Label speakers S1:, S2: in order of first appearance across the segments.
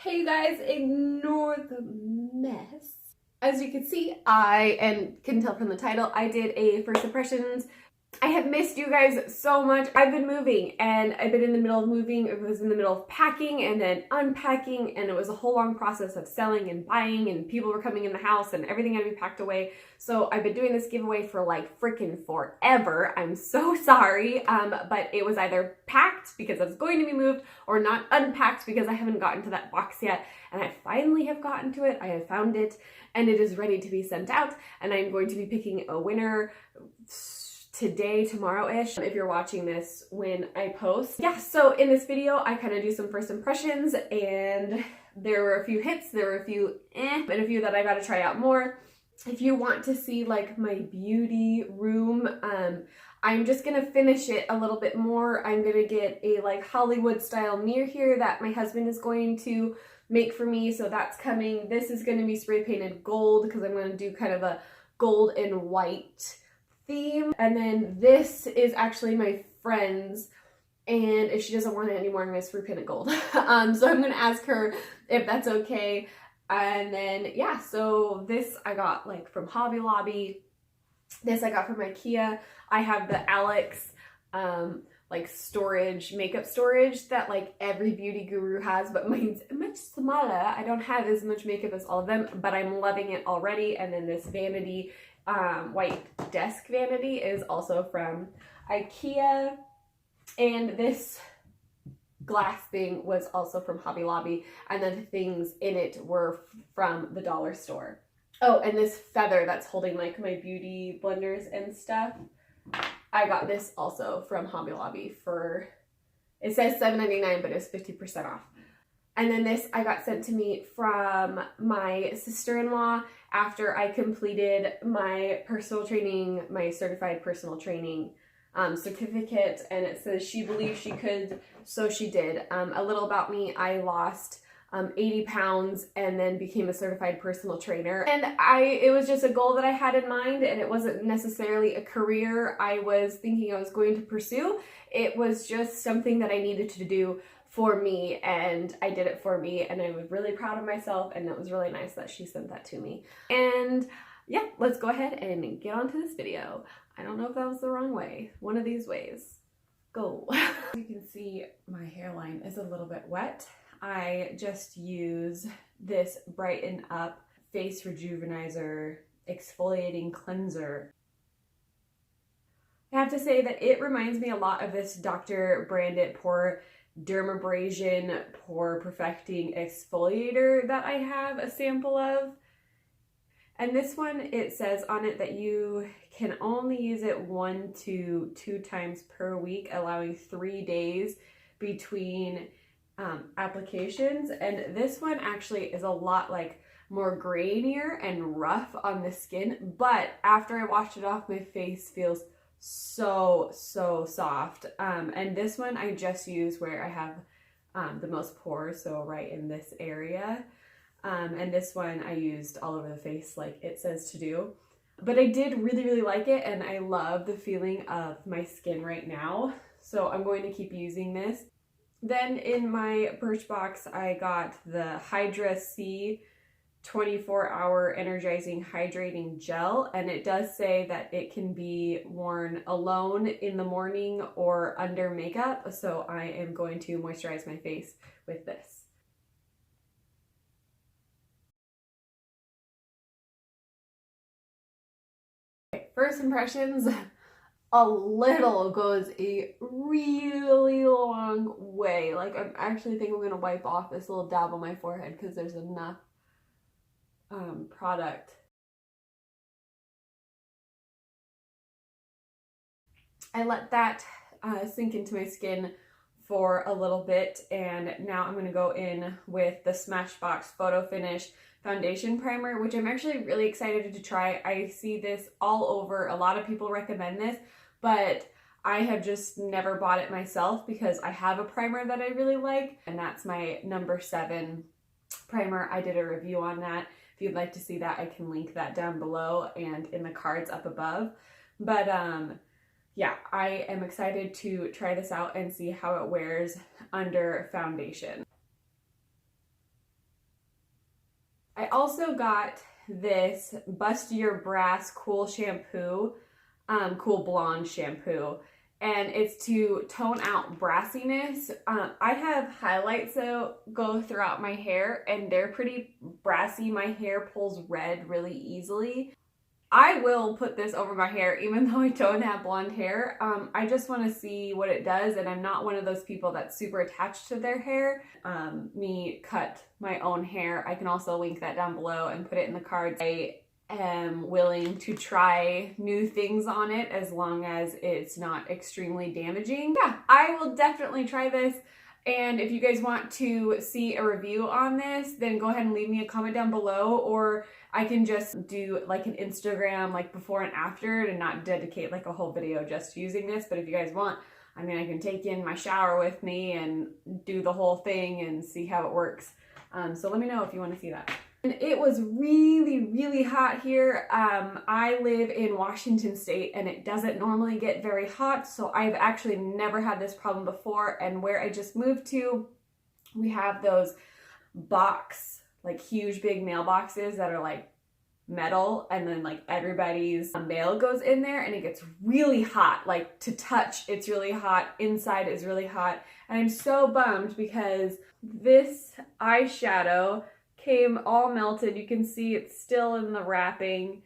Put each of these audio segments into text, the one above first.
S1: Hey you guys, ignore the mess. As you can see, can tell from the title, I did a first impressions. I have missed you guys so much. I've been moving and I've been in the middle of moving. It was in the middle of packing and then unpacking, and it was a whole long process of selling and buying, and people were coming in the house and everything had to be packed away. So I've been doing this giveaway for like freaking forever. I'm so sorry, but it was either packed because I was going to be moved or not unpacked because I haven't gotten to that box yet. And I finally have gotten to it. I have found it and it is ready to be sent out, and I'm going to be picking a winner today, tomorrow-ish, if you're watching this when I post. Yeah, so in this video, I kind of do some first impressions, and there were a few hits, there were a few and a few that I got to try out more. If you want to see like my beauty room, I'm just gonna finish it a little bit more. I'm gonna get a like Hollywood style mirror here that my husband is going to make for me, so that's coming. This is gonna be spray painted gold because I'm gonna do kind of a gold and white theme. And then this is actually my friend's, and if she doesn't want it anymore, I'm gonna spray paint it gold. So I'm gonna ask her if that's okay. And then yeah, so this I got like from Hobby Lobby. This I got from IKEA. I have the Alex like storage, makeup storage that like every beauty guru has, but mine's much smaller. I don't have as much makeup as all of them, but I'm loving it already. And then this vanity, white desk vanity, is also from IKEA, and this glass thing was also from Hobby Lobby, and then the things in it were from the dollar store. Oh, and this feather that's holding like my beauty blenders and stuff, I got this also from Hobby Lobby for, it says $7.99, but it's 50% off. And then this I got sent to me from my sister-in-law after I completed my personal training, my certified personal training certificate, and it says she believed she could, so she did. A little about me: I lost 80 pounds and then became a certified personal trainer. And it was just a goal that I had in mind, and it wasn't necessarily a career I was thinking I was going to pursue. It was just something that I needed to do for me, and I did it for me, and I was really proud of myself, and it was really nice that she sent that to me. And yeah, let's go ahead and get on to this video. I don't know if that was the wrong way. One of these ways. Go. You can see my hairline is a little bit wet. I just use this Brighten Up Face Rejuvenizer Exfoliating Cleanser. I have to say that it reminds me a lot of this Dr. Brandit Pore Dermabrasion Pore Perfecting Exfoliator that I have a sample of. And this one, it says on it that you can only use it 1 to 2 times per week, allowing 3 days between applications. And this one actually is a lot like more grainier and rough on the skin, but after I washed it off, my face feels so soft. And this one I just use where I have the most pores, so right in this area. And this one I used all over the face like it says to do. But I did really like it, and I love the feeling of my skin right now, so I'm going to keep using this. Then in my Birch Box, I got the Hydra C 24-hour energizing hydrating gel, and it does say that it can be worn alone in the morning or under makeup, so I am going to moisturize my face with this. Okay, first impressions. A little goes a really long way. Like, I actually think I'm gonna wipe off this little dab on my forehead because there's enough product. I let that sink into my skin for a little bit, and now I'm gonna go in with the Smashbox Photo Finish foundation primer, which I'm actually really excited to try. I see this all over. A lot of people recommend this, but I have just never bought it myself because I have a primer that I really like, and that's my number 7 primer. I did a review on that. If you'd like to see that, I can link that down below and in the cards up above. But yeah, I am excited to try this out and see how it wears under foundation. I also got this Bust Your Brass Cool Shampoo, Cool Blonde Shampoo, and it's to tone out brassiness. I have highlights that go throughout my hair, and they're pretty brassy. My hair pulls red really easily. I will put this over my hair even though I don't have blonde hair. I just want to see what it does, and I'm not one of those people that's super attached to their hair. Me cut my own hair. I can also link that down below and put it in the cards. I am willing to try new things on it as long as it's not extremely damaging. Yeah, I will definitely try this. And if you guys want to see a review on this, then go ahead and leave me a comment down below, or I can just do like an Instagram like before and after and not dedicate like a whole video just using this. But if you guys want, I mean, I can take in my shower with me and do the whole thing and see how it works. So let me know if you want to see that. And it was really, really hot here. I live in Washington State and it doesn't normally get very hot, so I've actually never had this problem before. And where I just moved to, we have those like huge big mailboxes that are like metal, and then like everybody's mail goes in there, and it gets really hot. Like to touch, it's really hot. Inside is really hot. And I'm so bummed because this eyeshadow came all melted. You can see it's still in the wrapping,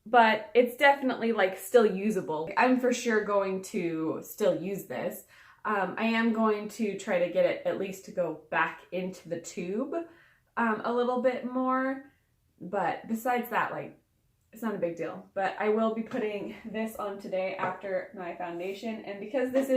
S1: but it's definitely like still usable. I'm for sure going to still use this. I am going to try to get it at least to go back into the tube a little bit more, but besides that, like, it's not a big deal. But I will be putting this on today after my foundation, and because this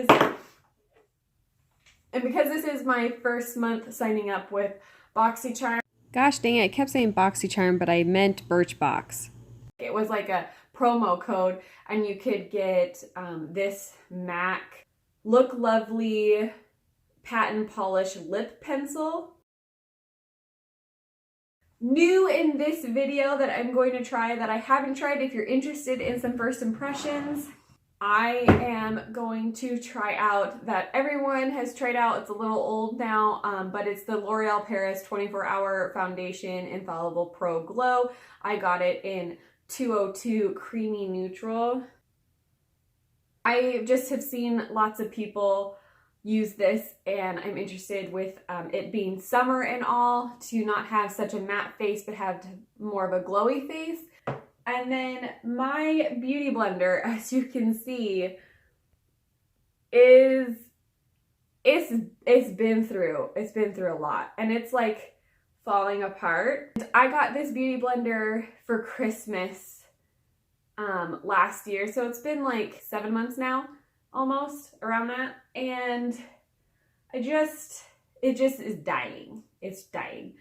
S1: is my first month signing up with BoxyCharm. Gosh dang it, I kept saying BoxyCharm, but I meant Birch Box. It was like a promo code, and you could get this MAC Look Lovely Patent Polish Lip Pencil. New in this video that I'm going to try that I haven't tried, if you're interested in some first impressions, I am going to try out that everyone has tried out. It's a little old now, but it's the L'Oreal Paris 24-Hour Foundation Infallible Pro Glow. I got it in 202 Creamy Neutral. I just have seen lots of people use this, and I'm interested with it being summer and all, to not have such a matte face but have more of a glowy face. And then my beauty blender, as you can see, it's been through a lot, and it's like falling apart. I got this beauty blender for Christmas last year, so it's been like 7 months now, almost around that, and it just is dying. It's dying.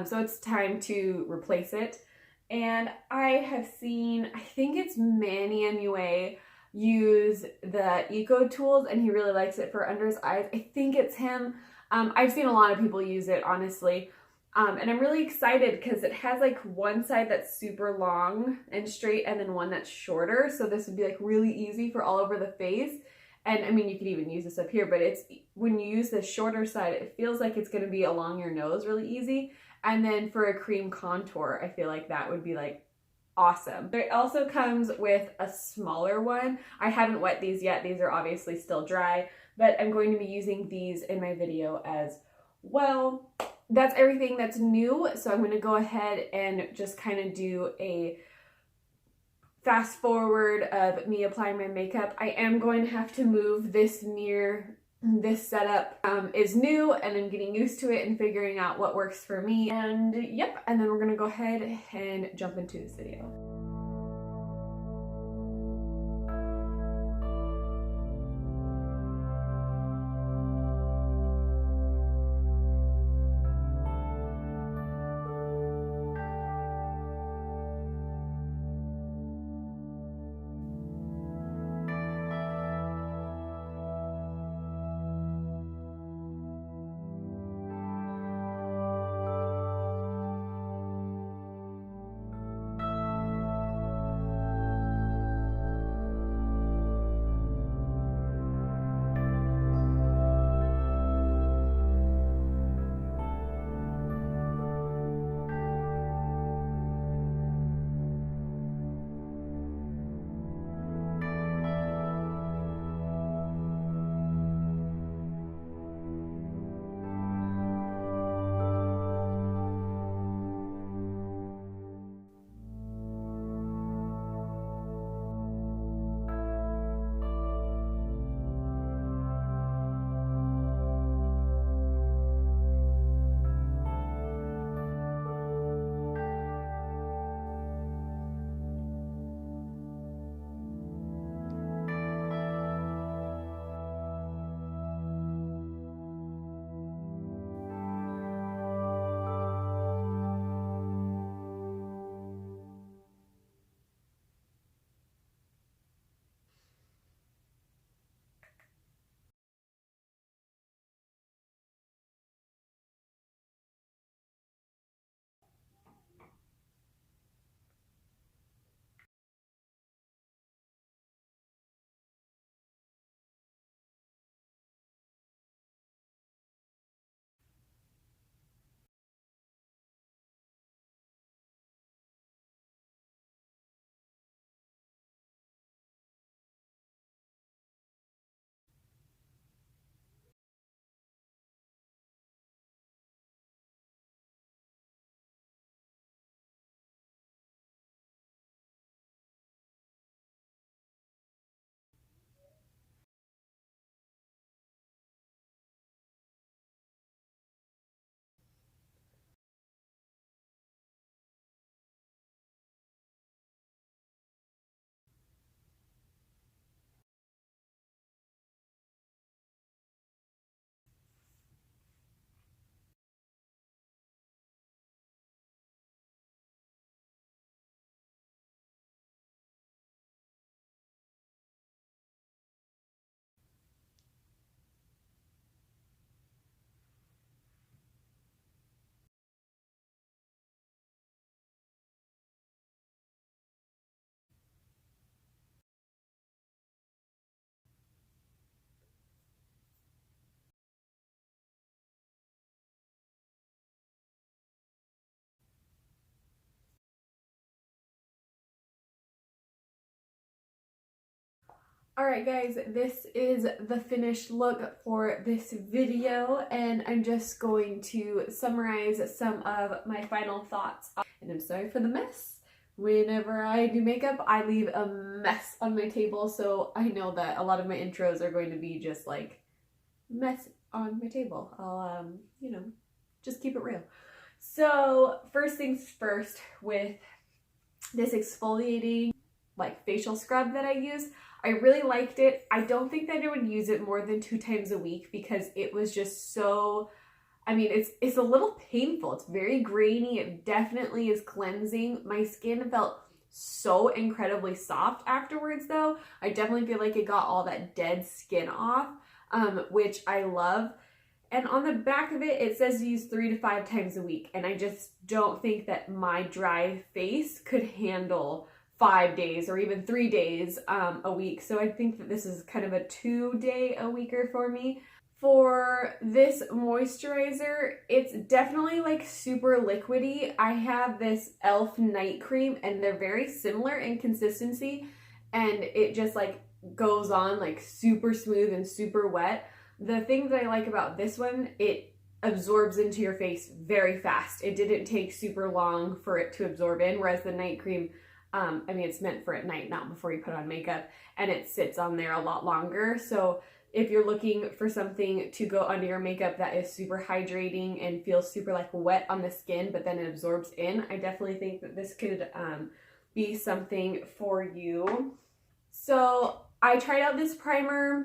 S1: So it's time to replace it. And I have seen, I think it's Manny MUA, use the Eco Tools, and he really likes it for under his eyes. I think it's him. I've seen a lot of people use it, honestly. And I'm really excited because it has like one side that's super long and straight and then one that's shorter. So this would be like really easy for all over the face. And I mean, you could even use this up here, but it's when you use the shorter side, it feels like it's going to be along your nose really easy. And then for a cream contour, I feel like that would be like awesome. It also comes with a smaller one. I haven't wet these yet. These are obviously still dry, but I'm going to be using these in my video as well. That's everything that's new. So I'm going to go ahead and just kind of do a fast forward of me applying my makeup. I am going to have to move this mirror. This setup is new, and I'm getting used to it and figuring out what works for me. And yep, and then we're gonna go ahead and jump into this video. Alright guys, this is the finished look for this video, and I'm just going to summarize some of my final thoughts. And I'm sorry for the mess. Whenever I do makeup, I leave a mess on my table, so I know that a lot of my intros are going to be just like mess on my table. I'll, you know, just keep it real. So first things first, with this exfoliating like facial scrub that I used, I really liked it. I don't think that I would use it more than 2 times a week because it was just so, I mean, it's a little painful. It's very grainy. It definitely is cleansing. My skin felt so incredibly soft afterwards though. I definitely feel like it got all that dead skin off, which I love. And on the back of it, it says to use 3 to 5 times a week. And I just don't think that my dry face could handle 5 days or even 3 days a week. So I think that this is kind of a 2-day-a-weeker for me. For this moisturizer, it's definitely like super liquidy. I have this e.l.f. night cream and they're very similar in consistency, and it just like goes on like super smooth and super wet. The thing that I like about this one, it absorbs into your face very fast. It didn't take super long for it to absorb in, whereas the night cream, I mean, it's meant for at night, not before you put on makeup, and it sits on there a lot longer. So if you're looking for something to go under your makeup that is super hydrating and feels super like wet on the skin, but then it absorbs in, I definitely think that this could be something for you. So I tried out this primer,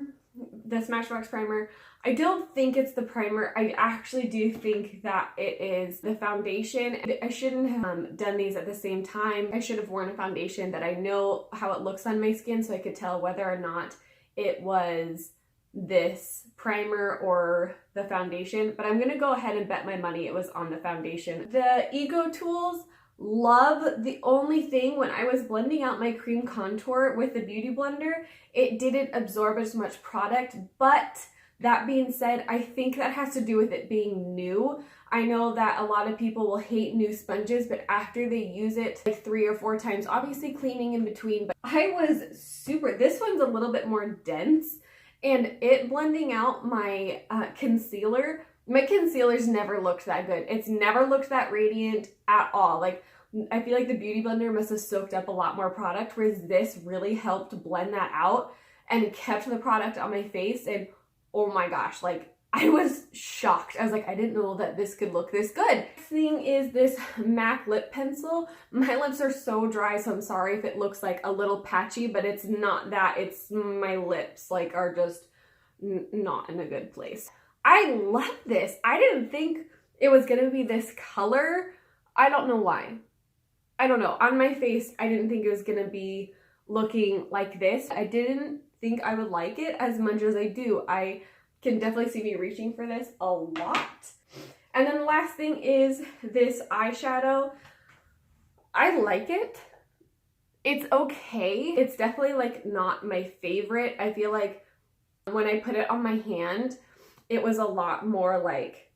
S1: the Smashbox primer. I don't think it's the primer. I actually do think that it is the foundation. I shouldn't have done these at the same time. I should have worn a foundation that I know how it looks on my skin so I could tell whether or not it was this primer or the foundation. But I'm gonna go ahead and bet my money it was on the foundation. The Ego Tools, love. The only thing, when I was blending out my cream contour with the Beauty Blender, it didn't absorb as much product, but that being said, I think that has to do with it being new. I know that a lot of people will hate new sponges, but after they use it like 3 or 4 times, obviously cleaning in between, but I was super, this one's a little bit more dense, and it blending out my concealer, my concealer's never looked that good. It's never looked that radiant at all. Like, I feel like the Beauty Blender must have soaked up a lot more product, whereas this really helped blend that out and kept the product on my face. And oh my gosh, like, I was shocked. I was like, I didn't know that this could look this good. Next thing is this MAC lip pencil. My lips are so dry, so I'm sorry if it looks like a little patchy, but it's not that. It's my lips like are just not in a good place. I love this. I didn't think it was gonna be this color. I don't know why. I don't know. On my face, I didn't think it was gonna be looking like this. I didn't think I would like it as much as I do. I can definitely see me reaching for this a lot. And then the last thing is this eyeshadow. I like it. It's okay. It's definitely like not my favorite. I feel like when I put it on my hand, it was a lot more like,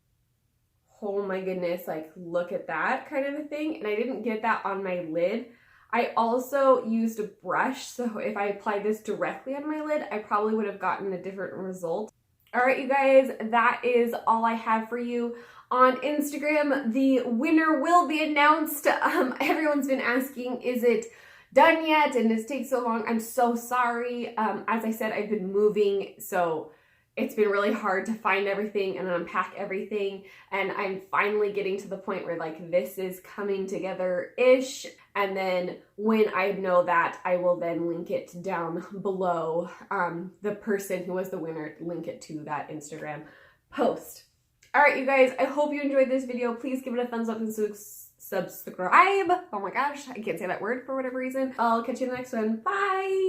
S1: oh my goodness, like look at that kind of a thing. And I didn't get that on my lid. I also used a brush, so if I applied this directly on my lid, I probably would have gotten a different result. All right, you guys, that is all I have for you. On Instagram, the winner will be announced. Everyone's been asking, is it done yet? And this takes so long. I'm so sorry. As I said, I've been moving, so it's been really hard to find everything and unpack everything, and I'm finally getting to the point where like this is coming together-ish, and then when I know that, I will then link it down below, the person who was the winner, link it to that Instagram post. All right, you guys, I hope you enjoyed this video. Please give it a thumbs up and subscribe. Oh my gosh, I can't say that word for whatever reason. I'll catch you in the next one. Bye!